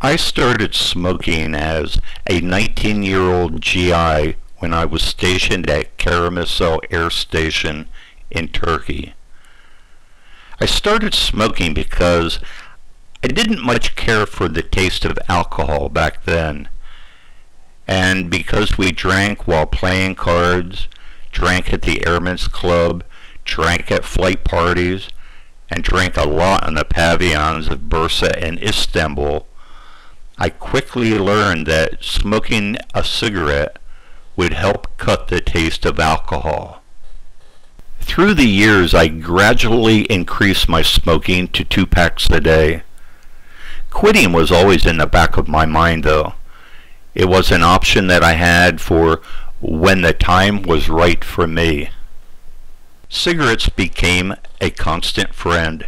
I started smoking as a 19-year-old GI when I was stationed at Karamysal Air Station in Turkey. I started smoking because I didn't much care for the taste of alcohol back then, and because we drank while playing cards, drank at the Airmen's Club, drank at flight parties, and drank a lot in the pavilions of Bursa and Istanbul, I quickly learned that smoking a cigarette would help cut the taste of alcohol. Through the years, I gradually increased my smoking to 2 packs a day. Quitting was always in the back of my mind, though. It was an option that I had for when the time was right for me. Cigarettes became a constant friend.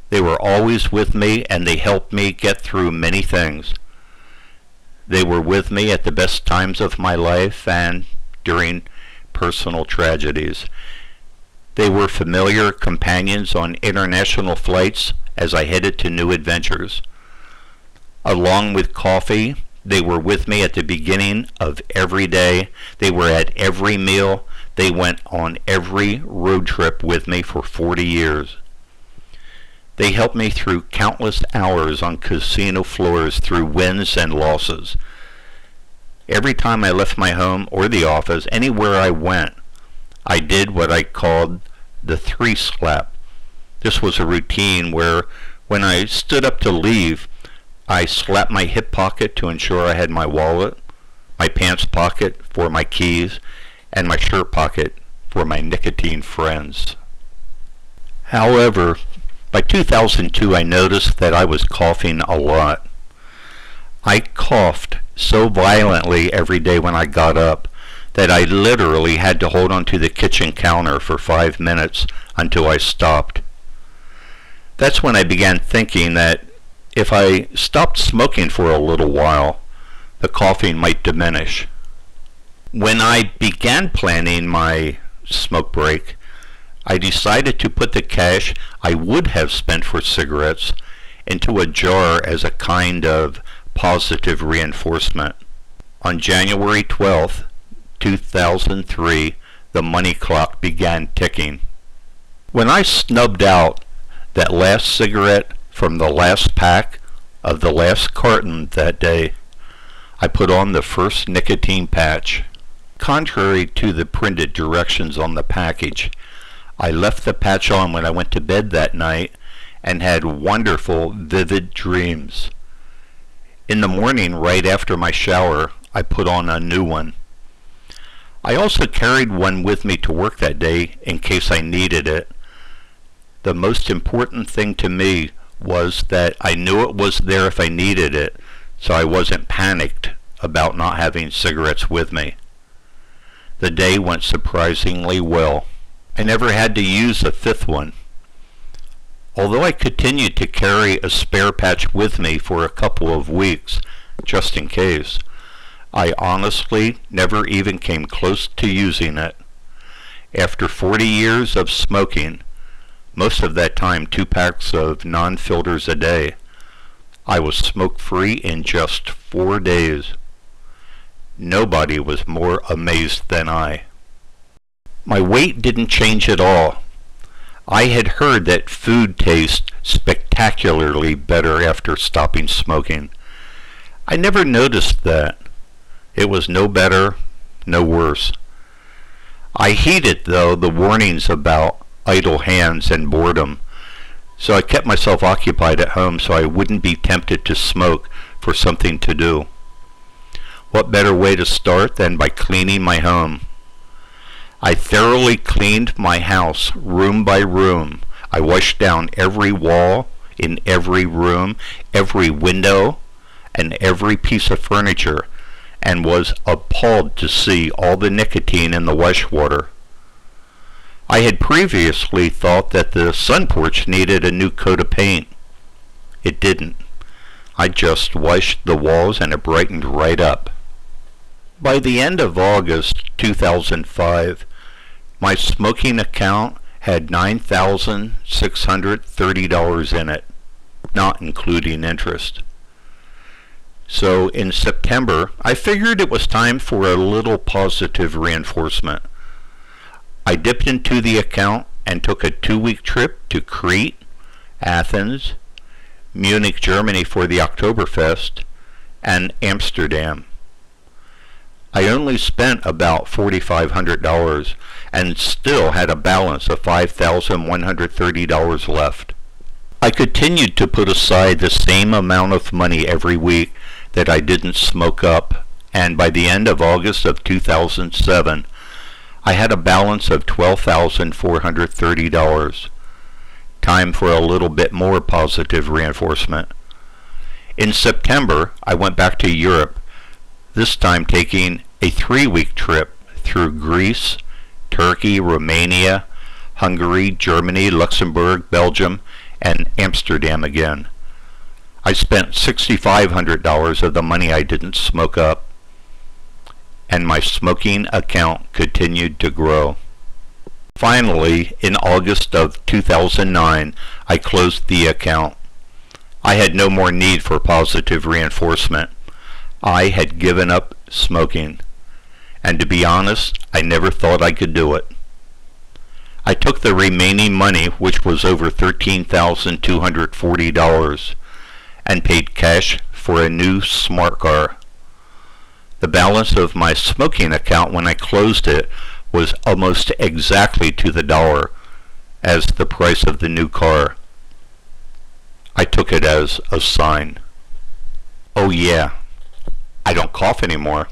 They were always with me, and they helped me get through many things. They were with me at the best times of my life and during personal tragedies. They were familiar companions on international flights as I headed to new adventures. Along with coffee, they were with me at the beginning of every day. They were at every meal. They went on every road trip with me for 40 years. They helped me through countless hours on casino floors through wins and losses. Every time I left my home or the office, anywhere I went, I did what I called the 3-slap. This was a routine where when I stood up to leave, I slapped my hip pocket to ensure I had my wallet, my pants pocket for my keys, and my shirt pocket for my nicotine friends. However, by 2002 I noticed that I was coughing a lot. I coughed so violently every day when I got up that I literally had to hold onto the kitchen counter for 5 minutes until I stopped. That's when I began thinking that if I stopped smoking for a little while, the coughing might diminish. When I began planning my smoke break, I decided to put the cash I would have spent for cigarettes into a jar as a kind of positive reinforcement. On January 12th, 2003, the money clock began ticking. When I snubbed out that last cigarette from the last pack of the last carton that day, I put on the first nicotine patch. Contrary to the printed directions on the package, I left the patch on when I went to bed that night and had wonderful, vivid dreams. In the morning, right after my shower, I put on a new one. I also carried one with me to work that day in case I needed it. The most important thing to me was that I knew it was there if I needed it, so I wasn't panicked about not having cigarettes with me. The day went surprisingly well. I never had to use a 5th one. Although I continued to carry a spare patch with me for a couple of weeks, just in case, I honestly never even came close to using it. After 40 years of smoking, most of that time 2 packs of non-filters a day, I was smoke-free in just 4 days. Nobody was more amazed than I. My weight didn't change at all. I had heard that food tastes spectacularly better after stopping smoking. I never noticed that. It was no better, no worse. I heeded, though, the warnings about idle hands and boredom, so I kept myself occupied at home so I wouldn't be tempted to smoke for something to do. What better way to start than by cleaning my home? I thoroughly cleaned my house room by room. I washed down every wall in every room, every window, and every piece of furniture, and was appalled to see all the nicotine in the wash water. I had previously thought that the sun porch needed a new coat of paint. It didn't. I just washed the walls and it brightened right up. By the end of August 2005, my smoking account had $9,630 in it, not including interest. So in September, I figured it was time for a little positive reinforcement. I dipped into the account and took a 2-week trip to Crete, Athens, Munich, Germany for the Oktoberfest, and Amsterdam. I only spent about $4,500 and still had a balance of $5,130 left. I continued to put aside the same amount of money every week that I didn't smoke up, and by the end of August of 2007, I had a balance of $12,430. Time for a little bit more positive reinforcement. In September, I went back to Europe, this time taking a 3-week trip through Greece, Turkey, Romania, Hungary, Germany, Luxembourg, Belgium, and Amsterdam again. I spent $6,500 of the money I didn't smoke up, and my smoking account continued to grow. Finally, in August of 2009, I closed the account. I had no more need for positive reinforcement. I had given up smoking, and to be honest, I never thought I could do it. I took the remaining money, which was over $13,240, and paid cash for a new smart car. The balance of my smoking account when I closed it was almost exactly to the dollar as the price of the new car. I took it as a sign. Oh yeah, I don't cough anymore.